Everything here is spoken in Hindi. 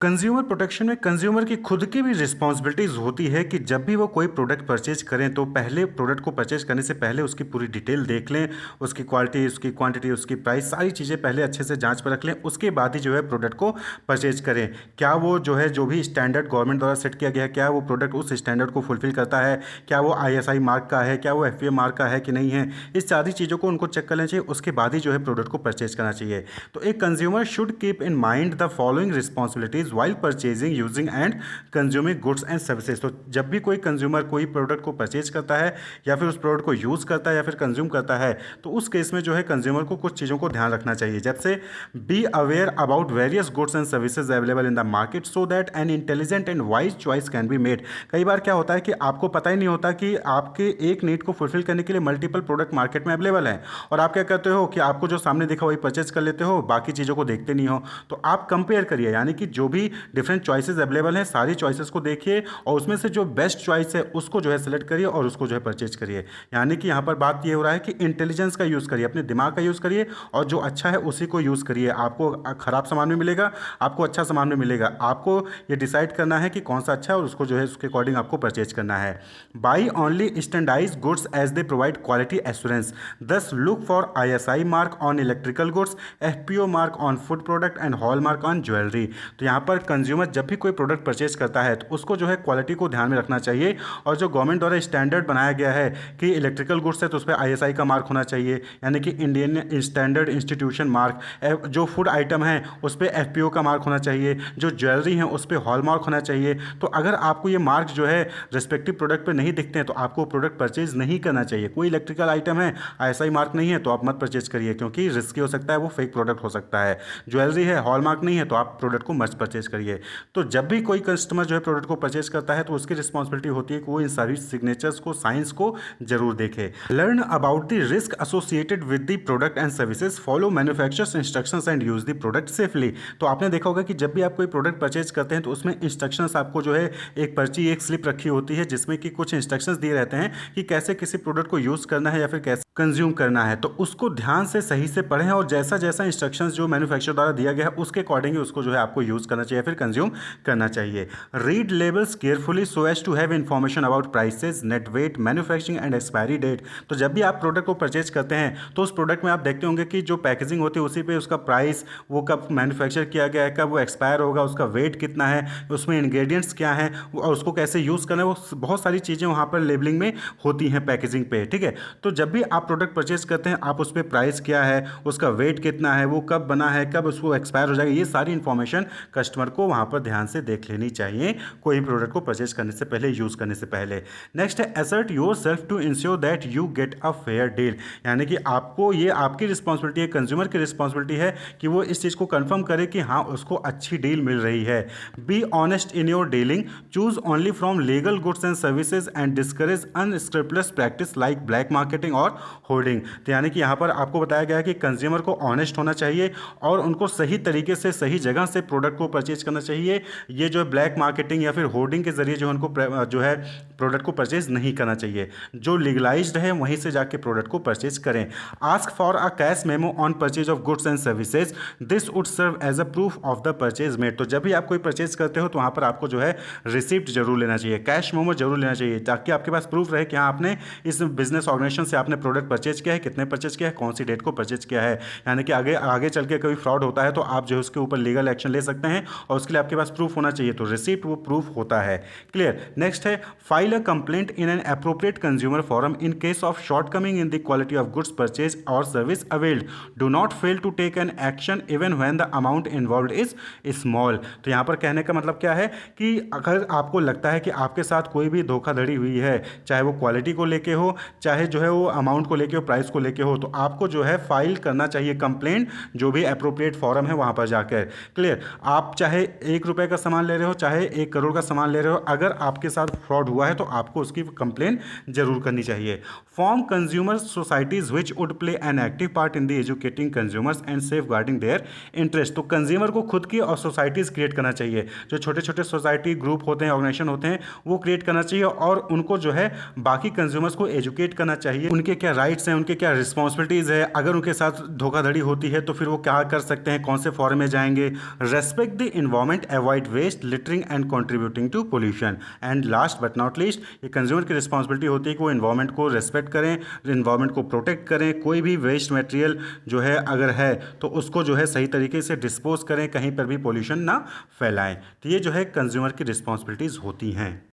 कंज्यूमर प्रोटेक्शन में कंज्यूमर की खुद की भी रिस्पॉन्सिबिलिटीज़ होती है कि जब भी वो कोई प्रोडक्ट परचेज करें तो पहले प्रोडक्ट को परचेज करने से पहले उसकी पूरी डिटेल देख लें, उसकी क्वालिटी, उसकी क्वांटिटी, उसकी प्राइस, सारी चीज़ें पहले अच्छे से जांच पर रख लें, उसके बाद ही जो है प्रोडक्ट को परचेज करें। क्या वो जो है जो भी स्टैंडर्ड गवर्नमेंट द्वारा सेट किया गया है, क्या वो प्रोडक्ट उस स्टैंडर्ड को फुलफिल करता है, क्या वो ISI मार्क का है, क्या वो FA मार्क का है कि नहीं है, इस सारी चीज़ों को उनको चेक कर लेना चाहिए, उसके बाद ही जो है प्रोडक्ट को परचेज करना चाहिए। तो एक consumer should keep in mind the following responsibilities while purchasing, using and consuming goods and services. तो जब भी कोई कंज्यूमर कोई प्रोडक्ट को परचेज करता है या फिर उस प्रोडक्ट को यूज़ करता है या फिर कंज्यूम करता है, तो उस केस में जो है कंज्यूमर को कुछ चीज़ों को ध्यान रखना चाहिए। जैसे be aware about various goods and services available in the market so that an intelligent and wise choice can be made. कई बार क्या होता है कि आपको पता ही नहीं होता कि आपके एक नीड को फुलफिल करने के लिए मल्टीपल प्रोडक्ट मार्केट में अवेलेबल है, और आप क्या करते हो कि आपको जो सामने दिखा वही परचेज कर लेते हो, बाकी चीज़ों को देखते नहीं हो। तो आप कंपेयर करिए, यानी कि जो भी डिफरेंट चॉइसेस अवेलेबल हैं सारी चॉइसेस को देखिए और उसमें से जो बेस्ट चॉइस है उसको जो है सेलेक्ट करिए और उसको जो है परचेज करिए। यानी कि यहाँ पर बात ये हो रहा है कि इंटेलिजेंस का यूज़ करिए, अपने दिमाग का यूज़ करिए और जो अच्छा है उसी को यूज़ करिए। आपको खराब सामान भी मिलेगा, आपको अच्छा सामान भी मिलेगा, आपको ये डिसाइड करना है कि कौन सा अच्छा है और उसको जो है उसके अकॉर्डिंग आपको परचेज करना है। Buy only standardised goods as they provide quality assurance, thus look for ISI mark on electrical goods, FPO mark on food product and hallmark on jewellery. तो यहाँ पर कंज्यूमर जब भी कोई प्रोडक्ट परचेज करता है तो उसको जो है क्वालिटी को ध्यान में रखना चाहिए, और जो गवर्नमेंट द्वारा स्टैंडर्ड बनाया गया है कि इलेक्ट्रिकल गुड्स है तो उस पर ISI का मार्क होना चाहिए, यानी कि इंडियन स्टैंडर्ड इंस्टीट्यूशन मार्क। जो फूड आइटम है उस पर FPO का मार्क होना चाहिए, जो ज्वेलरी है उस पर हॉल मार्क होना चाहिए। तो अगर आपको ये मार्क जो है रिस्पेक्टिव प्रोडक्ट पर नहीं दिखते हैं तो आपको प्रोडक्ट परचेज नहीं करना चाहिए। कोई इलेक्ट्रिकल आइटम है ISI मार्क नहीं है तो आप मत परचेज करिए, क्योंकि रिस्की हो सकता है, वो फेक प्रोडक्ट हो सकता है। ज्वेलरी है, हॉल मार्क नहीं है तो आप प्रोडक्ट को मत परचेज करिए। तो जब भी कोई कस्टमर जो है प्रोडक्ट को परचेज करता है तो उसकी रिस्पॉन्सिबिलिटी होती है कि वो इन सारी सिग्नेचर्स को, साइंस को जरूर देखे। Learn about the risk associated with the product and services, follow manufacturers instructions and use the product safely. तो आपने देखा होगा कि जब भी आप कोई प्रोडक्ट परचेज करते हैं तो उसमें इंस्ट्रक्शंस आपको जो है एक पर्ची, एक स्लिप रखी होती है जिसमें कि कुछ इंस्ट्रक्शंस दिए रहते हैं कि कैसे किसी प्रोडक्ट को यूज करना है या फिर कैसे कंज्यूम करना है। तो उसको ध्यान से सही से पढ़ें और जैसा जैसा इंस्ट्रक्शंस जो मैन्युफैक्चरर द्वारा दिया गया है उसके अकॉर्डिंग उसको जो है आपको यूज करना चाहिए, फिर कंज्यूम करना चाहिए। Read labels carefully so as to have information about prices, net weight, manufacturing and expiry date. तो जब भी आप प्रोडक्ट को परचेज करते हैं तो उस प्रोडक्ट में आप देखते होंगे कि जो पैकेजिंग होती है उसी पे उसका प्राइस, वो कब मैन्युफैक्चर किया गया है, कब वो एक्सपायर होगा, उसका वेट कितना है, उसमें इंग्रेडिएंट्स क्या हैं और उसको कैसे यूज़ करना है, वो बहुत सारी चीज़ें वहाँ पर लेबलिंग में होती हैं पैकेजिंग पे। ठीक है, तो जब भी आप प्रोडक्ट परचेज करते हैं आप उस पर प्राइस क्या है, उसका वेट कितना है, वो कब बना है, कब उसको एक्सपायर हो जाएगा, ये सारी इन्फॉर्मेशन कस्टमर को वहाँ पर ध्यान से देख लेनी चाहिए कोई प्रोडक्ट को परचेज करने से पहले, यूज़ करने से पहले। नेक्स्ट है assert yourself to ensure that you get a fair deal, यानी कि आपको, ये आपकी रिस्पॉन्सिबिलिटी है, कंज्यूमर की रिस्पॉन्सिबिलिटी है कि वो इस चीज़ को कंफर्म करे कि हाँ उसको अच्छी डील मिल रही है। Be honest in your dealing, choose only from legal goods and services and discourage unscrupulous practice like black marketing और होर्डिंग। तो यानी कि यहाँ पर आपको बताया गया है कि कंज्यूमर को ऑनेस्ट होना चाहिए और उनको सही तरीके से, सही जगह से प्रोडक्ट को परचेज करना चाहिए। ये जो ब्लैक मार्केटिंग या फिर होर्डिंग के जरिए जो उनको जो है प्रोडक्ट को परचेज नहीं करना चाहिए। जो लीगलाइज्ड है वहीं से जाके प्रोडक्ट को परचेज करें। Ask for a cash memo on purchase of goods and services, this would serve as a proof of the purchase made. तो जब भी आप कोई परचेज करते हो तो वहाँ पर आपको जो है रिसिप्ट जरूर लेना चाहिए, कैश मेमो जरूर लेना चाहिए, ताकि आपके पास प्रूफ रहे कि हाँ आपने इस बिजनेस ऑर्गेनाइजेशन से आपने प्रोडक्ट परचेज किया है, कितने परचेज किया है, कौन सी डेट को परचेज किया है। यानी कि आगे आगे चल के कोई फ्रॉड होता है तो आप जो है उसके ऊपर लीगल एक्शन ले सकते हैं और उसके लिए आपके पास प्रूफ होना चाहिए। तो रिसिप्ट वो प्रूफ होता है। क्लियर। नेक्स्ट है file a complaint in an appropriate consumer forum in case of shortcoming in the quality of goods purchase और service availed, do not fail to take an action even when the amount involved is small. तो यहाँ पर कहने का मतलब क्या है कि अगर आपको लगता है कि आपके साथ कोई भी धोखाधड़ी हुई है, चाहे वो क्वालिटी को लेके हो, चाहे जो है वो अमाउंट को लेके हो, प्राइस को लेके हो, तो आपको जो है फाइल करना चाहिए कंप्लेंट, जो भी एप्रोप्रिएट फॉरम है वहाँ पर जाकर। क्लियर। आप चाहे 1 रुपये का सामान ले रहे हो, चाहे 1 करोड़ का सामान ले रहे हो, अगर आपके साथ फ्रॉड हुआ है तो आपको उसकी कंप्लेंट जरूर करनी चाहिए। Form consumer societies which would play an active part in the educating consumers and safeguarding their interest. तो कंज्यूमर को खुद की और सोसाइटीज़ क्रिएट करना चाहिए, जो छोटे छोटे सोसाइटी ग्रुप होते हैं, ऑर्गेनाइजेशन होते हैं, वो क्रिएट करना चाहिए और उनको जो है बाकी कंज्यूमर्स को एजुकेट करना चाहिए, उनके क्या राइट्स हैं, उनके क्या रिस्पॉन्सिबिलिटीज़ है, अगर उनके साथ धोखाधड़ी होती है तो फिर वो क्या कर सकते हैं, कौन से फॉरम में जाएंगे। Respect the environment, avoid waste, littering and contributing to pollution. And last but not least, ये कंज्यूमर की रिस्पॉन्सिबिलिटी होती है कि वो इन्वायरमेंट को रेस्पेक्ट करें, इन्वायरमेंट को प्रोटेक्ट करें। कोई भी वेस्ट मटेरियल जो है अगर है तो उसको जो है सही तरीके से डिस्पोज करें, कहीं पर भी पोल्यूशन ना फैलाएं। तो ये जो है कंज्यूमर की रिस्पॉन्सिबिलिटीज़ होती हैं।